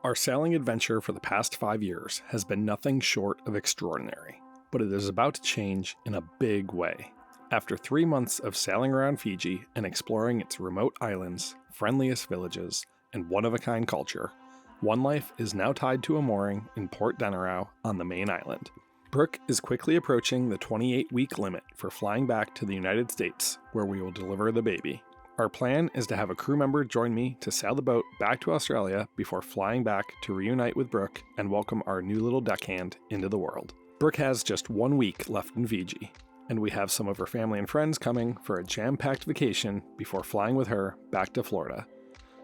Our sailing adventure for the past 5 years has been nothing short of extraordinary, but it is about to change in a big way. After 3 months of sailing around Fiji and exploring its remote islands, friendliest villages, and one-of-a-kind culture, One Life is now tied to a mooring in Port Denarau on the main island. Brooke is quickly approaching the 28-week limit for flying back to the United States, where we will deliver the baby. Our plan is to have a crew member join me to sail the boat back to Australia before flying back to reunite with Brooke and welcome our new little deckhand into the world. Brooke has just 1 week left in Fiji, and we have some of her family and friends coming for a jam-packed vacation before flying with her back to Florida.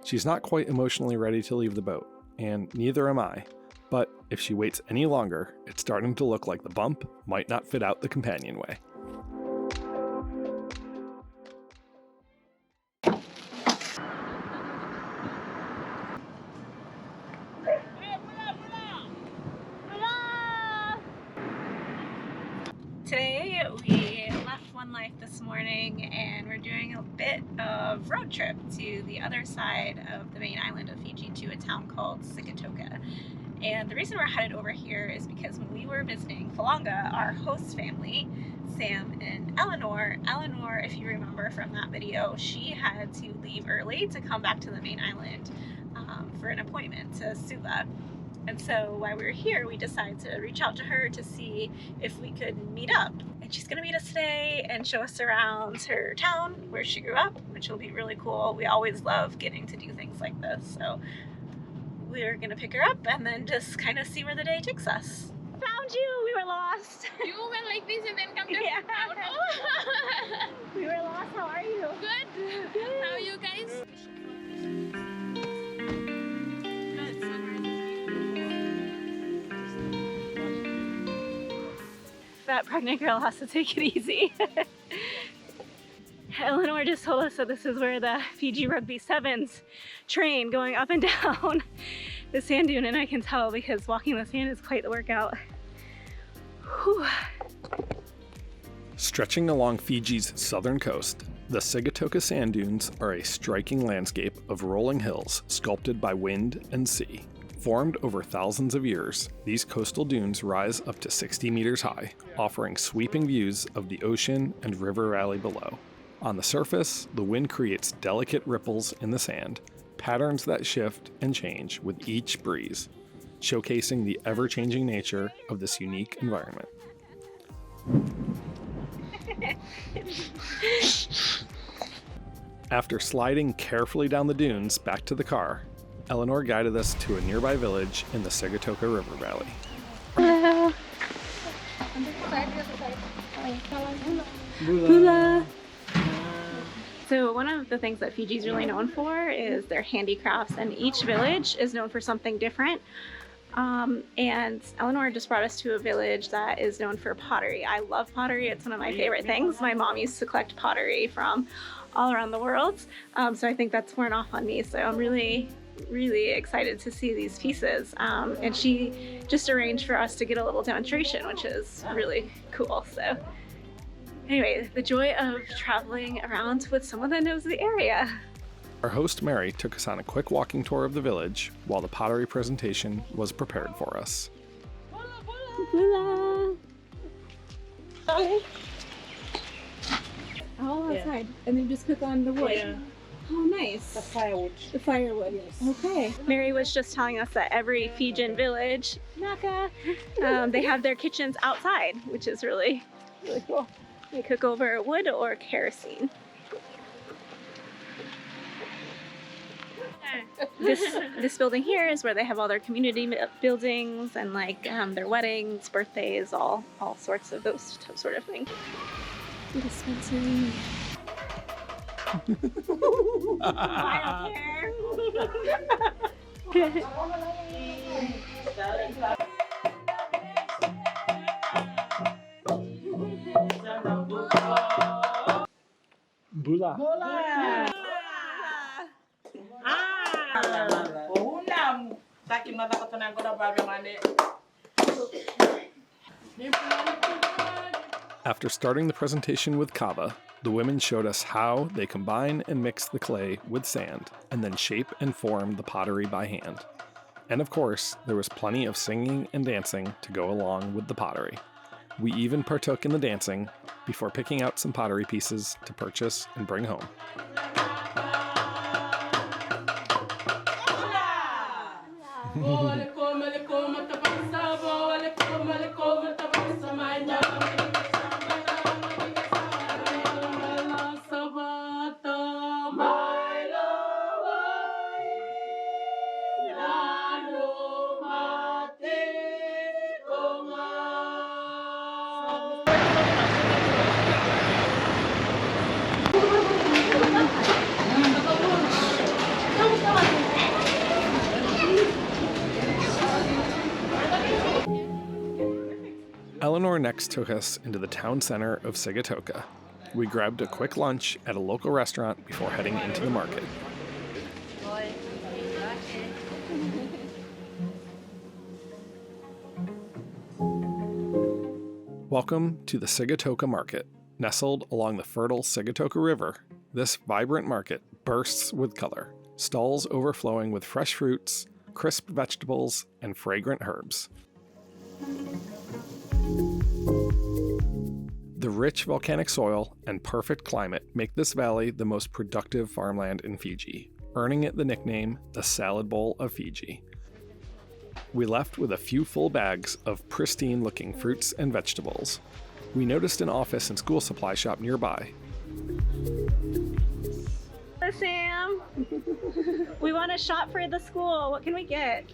She's not quite emotionally ready to leave the boat, and neither am I, but if she waits any longer, it's starting to look like the bump might not fit out the companionway. Today we left One Life this morning and we're doing a bit of road trip to the other side of the main island of Fiji to a town called Sigatoka. And the reason we're headed over here is because when we were visiting Falanga, our host family, Sam and Eleanor, if you remember from that video, she had to leave early to come back to the main island for an appointment to Suva. And so while we were here, we decided to reach out to her to see if we could meet up. And she's gonna meet us today and show us around her town where she grew up, which will be really cool. We always love getting to do things like this. So we're gonna pick her up and then just kind of see where the day takes us. Found you, we were lost. You went like this and then come to Yeah. Oh. We were lost, how are you? Good. Good. How are you guys? That pregnant girl has to take it easy. Eleanor just told us that this is where the Fiji Rugby Sevens train, going up and down the sand dune, and I can tell because walking the sand is quite the workout. Whew. Stretching along Fiji's southern coast, the Sigatoka sand dunes are a striking landscape of rolling hills sculpted by wind and sea. Formed over thousands of years, these coastal dunes rise up to 60 meters high, offering sweeping views of the ocean and river valley below. On the surface, the wind creates delicate ripples in the sand, patterns that shift and change with each breeze, showcasing the ever-changing nature of this unique environment. After sliding carefully down the dunes back to the car, Eleanor guided us to a nearby village in the Sigatoka River Valley. Hello. Bula. So one of the things that Fiji is really known for is their handicrafts, and each village is known for something different. And Eleanor just brought us to a village that is known for pottery. I love pottery, it's one of my favorite things. My mom used to collect pottery from all around the world, so I think that's worn off on me. So I'm really excited to see these pieces, and she just arranged for us to get a little demonstration, which is really cool. So anyway, the joy of traveling around with someone that knows the area. Our host Mary took us on a quick walking tour of the village while the pottery presentation was prepared for us. Bula. All outside, and then just cook on the wood. Yeah. Oh, nice. The firewood. The firewood. Yes. Okay. Mary was just telling us that every Fijian village, Naka, they have their kitchens outside, which is really cool. They cook over wood or kerosene. This building here is where they have all their community buildings and like their weddings, birthdays, all sorts of those sort of things. Dispensary. I don't care. Bula. After starting the presentation with kava, the women showed us how they combine and mix the clay with sand and then shape and form the pottery by hand. And of course, there was plenty of singing and dancing to go along with the pottery. We even partook in the dancing before picking out some pottery pieces to purchase and bring home. Eleanor next took us into the town center of Sigatoka. We grabbed a quick lunch at a local restaurant before heading into the market. Welcome to the Sigatoka Market. Nestled along the fertile Sigatoka River, this vibrant market bursts with color, stalls overflowing with fresh fruits, crisp vegetables, and fragrant herbs. The rich volcanic soil and perfect climate make this valley the most productive farmland in Fiji, earning it the nickname the Salad Bowl of Fiji. We left with a few full bags of pristine-looking fruits and vegetables. We noticed an office and school supply shop nearby. Hello, Sam. We want to shop for the school. What can we get?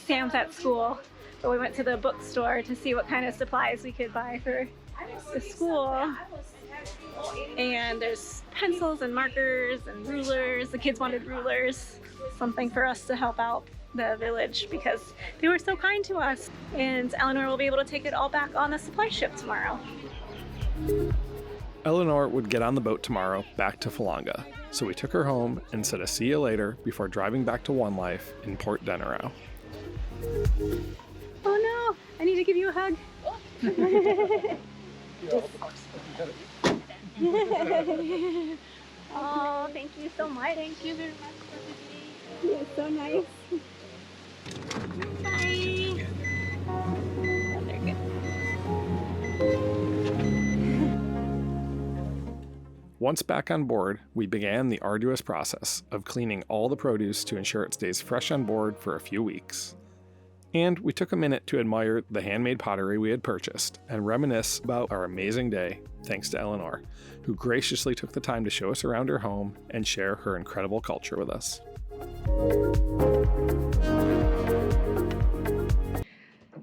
Sam's at school, but we went to the bookstore to see what kind of supplies we could buy for the school. And there's pencils and markers and rulers. The kids wanted rulers, something for us to help out the village because they were so kind to us. And Eleanor will be able to take it all back on the supply ship tomorrow. Eleanor would get on the boat tomorrow back to Falanga, so we took her home and said a see you later before driving back to One Life in Port Denarau. Oh no, I need to give you a hug. Oh, thank you so much. Thank you very much for today. It's so nice. Bye. Oh, they're good. Once back on board, we began the arduous process of cleaning all the produce to ensure it stays fresh on board for a few weeks. And we took a minute to admire the handmade pottery we had purchased and reminisce about our amazing day, thanks to Eleanor, who graciously took the time to show us around her home and share her incredible culture with us.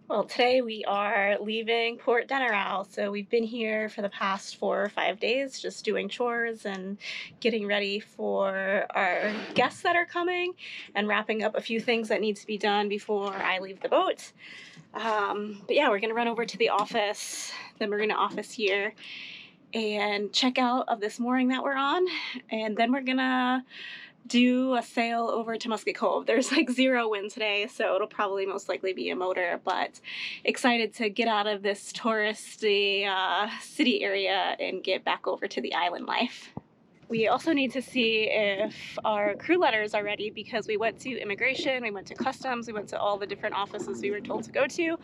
Well, today we are leaving Port Denarau. So we've been here for the past 4 or 5 days, just doing chores and getting ready for our guests that are coming and wrapping up a few things that need to be done before I leave the boat. But yeah, we're going to run over to the office, the marina office here, and check out of this mooring that we're on. And then we're going to do a sail over to Musket Cove. There's like 0 wind today, so it'll probably most likely be a motor, but excited to get out of this touristy city area and get back over to the island life. We also need to see if our crew letters are ready because we went to immigration, we went to customs, we went to all the different offices we were told to go to,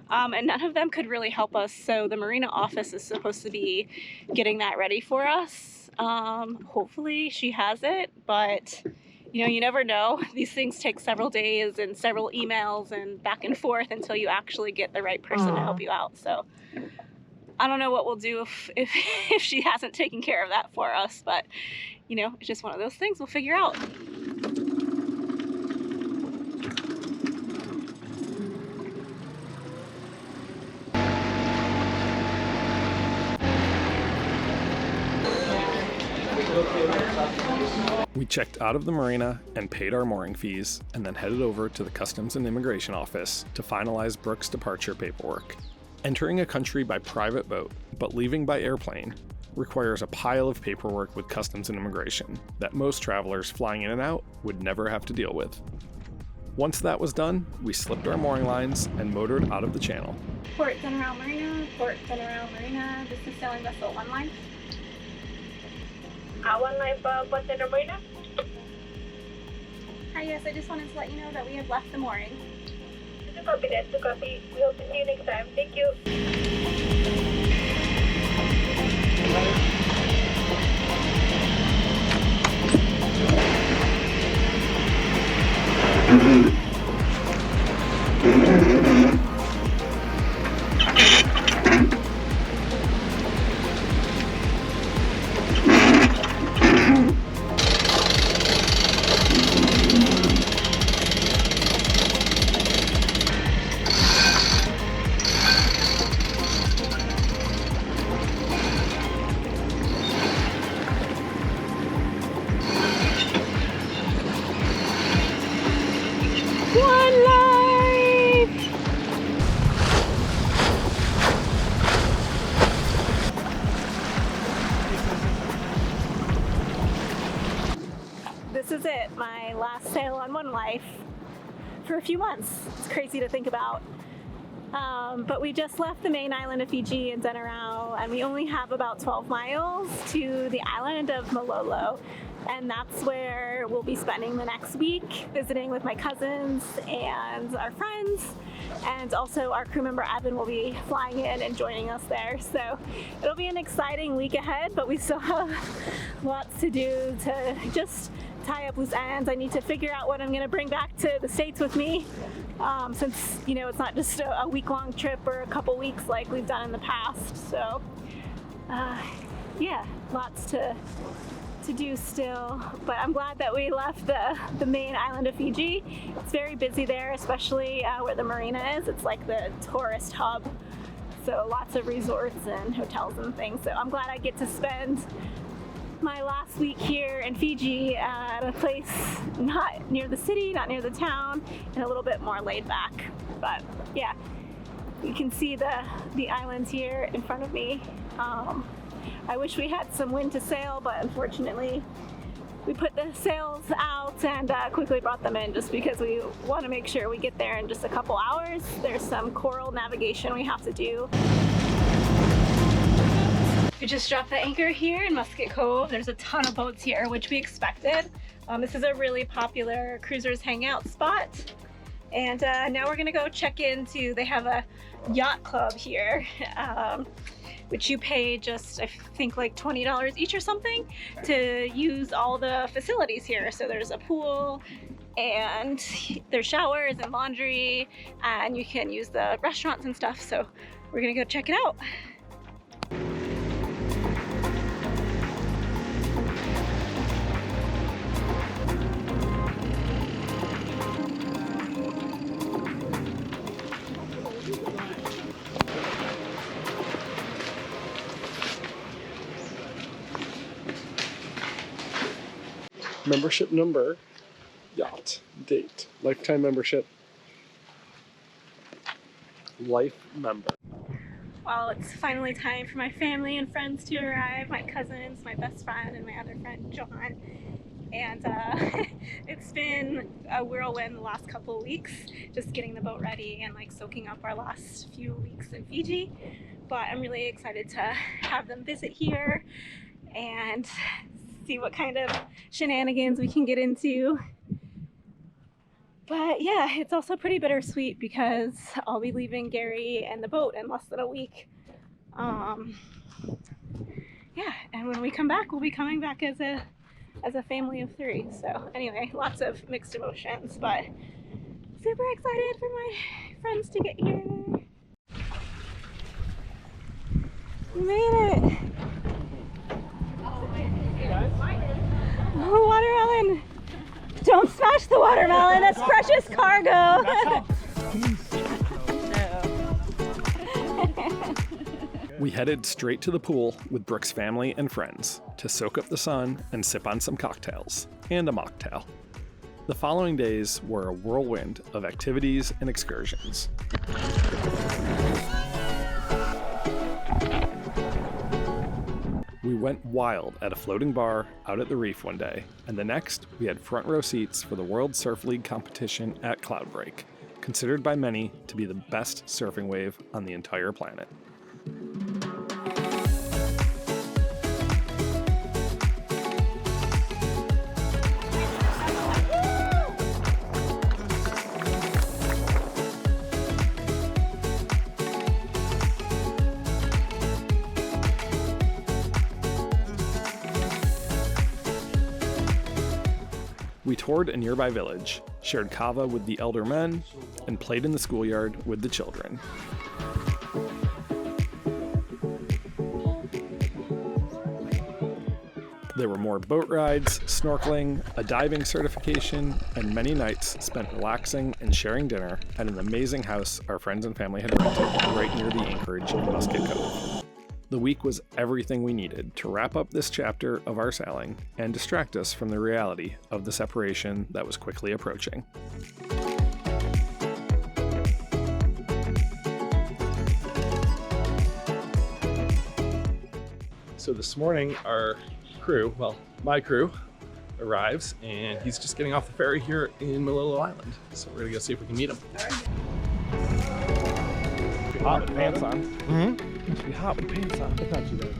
and none of them could really help us. So the marina office is supposed to be getting that ready for us. Hopefully she has it, but you know, you never know. These things take several days and several emails and back and forth until you actually get the right person to help you out. So I don't know what we'll do if she hasn't taken care of that for us, but you know, it's just one of those things we'll figure out. We checked out of the marina and paid our mooring fees, and then headed over to the Customs and Immigration Office to finalize Brooke's departure paperwork. Entering a country by private boat, but leaving by airplane, requires a pile of paperwork with Customs and Immigration that most travelers flying in and out would never have to deal with. Once that was done, we slipped our mooring lines and motored out of the channel. Port Denarau Marina, Port Denarau Marina. This is sailing vessel One Life. One Life, Port Denarau Marina. Hi, yes, I just wanted to let you know that we have left the mooring. To copy that, to copy. We hope to see you next time. Thank you. One life! This is it, my last sail on One Life for a few months. It's crazy to think about. But we just left the main island of Fiji in Denarau, and we only have about 12 miles to the island of Malolo. And that's where we'll be spending the next week, visiting with my cousins and our friends. And also our crew member Evan will be flying in and joining us there. So it'll be an exciting week ahead, but we still have lots to do to just tie up loose ends. I need to figure out what I'm gonna bring back to the States with me, since, you know, it's not just a week-long trip or a couple weeks like we've done in the past. So yeah, lots to do still, but I'm glad that we left the main island of Fiji. It's very busy there, especially where the marina is. It's like the tourist hub, so lots of resorts and hotels and things. So I'm glad I get to spend my last week here in Fiji at a place not near the city, not near the town, and a little bit more laid back. But yeah, you can see the islands here in front of me. I wish we had some wind to sail, but unfortunately we put the sails out and quickly brought them in just because we want to make sure we get there in just a couple hours. There's some coral navigation we have to do. We just dropped the anchor here in Musket Cove. There's a ton of boats here, which we expected. This is a really popular cruisers hangout spot. And now we're gonna go check into, they have a yacht club here, which you pay just, I think, like $20 each or something to use all the facilities here. So there's a pool and there's showers and laundry, and you can use the restaurants and stuff. So we're gonna go check it out. Membership number, yacht, date, lifetime membership, life member. Well, it's finally time for my family and friends to arrive. My cousins, my best friend, and my other friend, John. And it's been a whirlwind the last couple of weeks, just getting the boat ready and like soaking up our last few weeks in Fiji. But I'm really excited to have them visit here and see what kind of shenanigans we can get into. But yeah, it's also pretty bittersweet because I'll be leaving Gary and the boat in less than a week. Yeah, and when we come back, we'll be coming back as a family of three. So anyway, lots of mixed emotions, but super excited for my friends to get here. We made it. Oh, watermelon! Don't smash the watermelon, that's precious cargo! We headed straight to the pool with Brooke's family and friends to soak up the sun and sip on some cocktails and a mocktail. The following days were a whirlwind of activities and excursions. We went wild at a floating bar out at the reef one day, and the next we had front row seats for the World Surf League competition at Cloudbreak, considered by many to be the best surfing wave on the entire planet. We toured a nearby village, shared kava with the elder men, and played in the schoolyard with the children. There were more boat rides, snorkeling, a diving certification, and many nights spent relaxing and sharing dinner at an amazing house our friends and family had rented right near the anchorage in Musket Cove. The week was everything we needed to wrap up this chapter of our sailing and distract us from the reality of the separation that was quickly approaching. So this morning, our crew, well, my crew, arrives, and he's just getting off the ferry here in Malilo Island. So we're gonna go see if we can meet him. Hot with pants on. Mm-hmm. Must be hot with pants on. That's not too bad.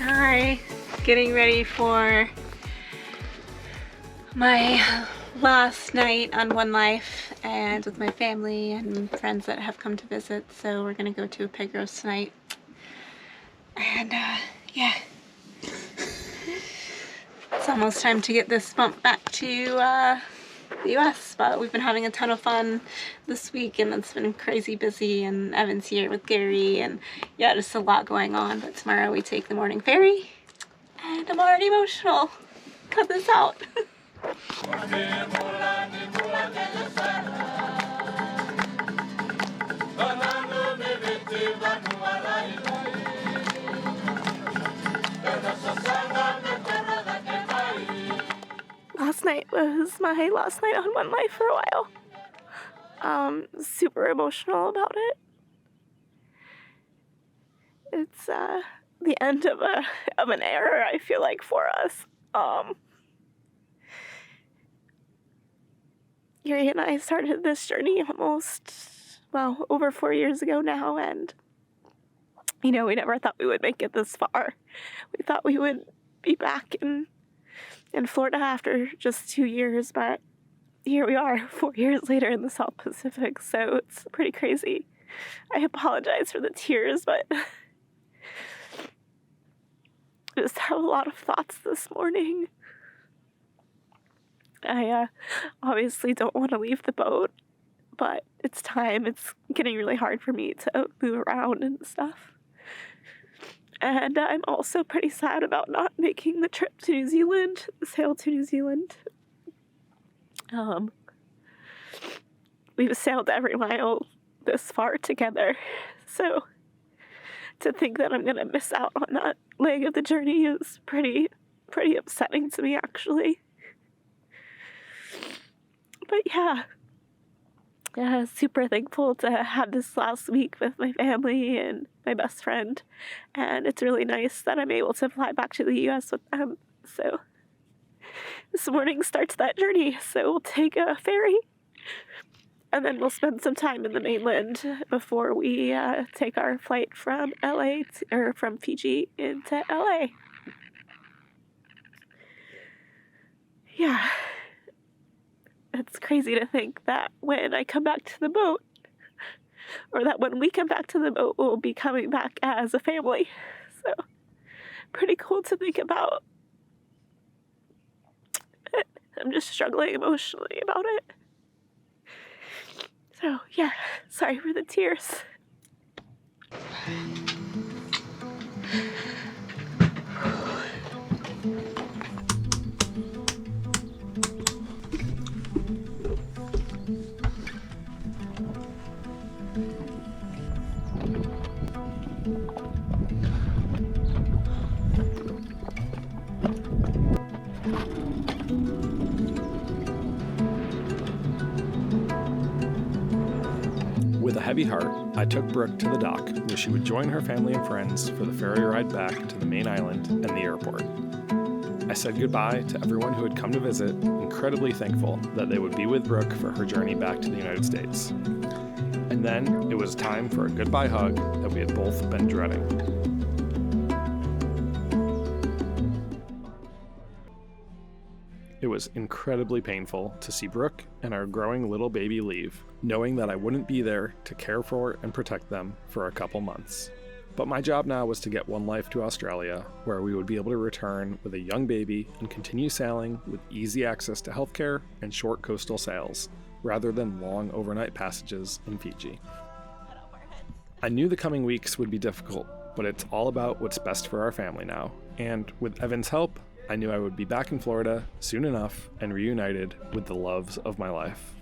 Hi, getting ready for my last night on One Life and with my family and friends that have come to visit. So we're gonna go to a pig roast tonight. And yeah, it's almost time to get this bump back to the US, but we've been having a ton of fun this week and it's been crazy busy, and Evan's here with Gary, and yeah, just a lot going on. But tomorrow we take the morning ferry and I'm already emotional. Cut this out. Last night was my last night on One Life for a while. Super emotional about it. It's the end of an era, I feel like, for us. Yuri and I started this journey over 4 years ago now, and we never thought we would make it this far. We thought we would be back in Florida after just 2 years, but here we are 4 years later in the South Pacific, so it's pretty crazy. I apologize for the tears, but I just have a lot of thoughts this morning. I obviously don't want to leave the boat, but it's time. It's getting really hard for me to move around and stuff. And I'm also pretty sad about not making the trip to New Zealand, the sail to New Zealand. We've sailed every mile this far together, so to think that I'm going to miss out on that leg of the journey is pretty upsetting to me, actually. But yeah, super thankful to have this last week with my family and my best friend, and it's really nice that I'm able to fly back to the US with them. So this morning starts that journey. So we'll take a ferry and then we'll spend some time in the mainland before we take our flight from from Fiji into LA. Yeah. It's crazy to think that when I come back to the boat, or that when we come back to the boat, we'll be coming back as a family. So, pretty cool to think about. I'm just struggling emotionally about it. So, yeah, sorry for the tears. With a heavy heart, I took Brooke to the dock where she would join her family and friends for the ferry ride back to the main island and the airport. I said goodbye to everyone who had come to visit, incredibly thankful that they would be with Brooke for her journey back to the United States. And then it was time for a goodbye hug that we had both been dreading. It was incredibly painful to see Brooke and our growing little baby leave, knowing that I wouldn't be there to care for and protect them for a couple months. But my job now was to get One Life to Australia, where we would be able to return with a young baby and continue sailing with easy access to healthcare and short coastal sails, rather than long overnight passages in Fiji. I knew the coming weeks would be difficult, but it's all about what's best for our family now, and with Evan's help, I knew I would be back in Florida soon enough and reunited with the loves of my life.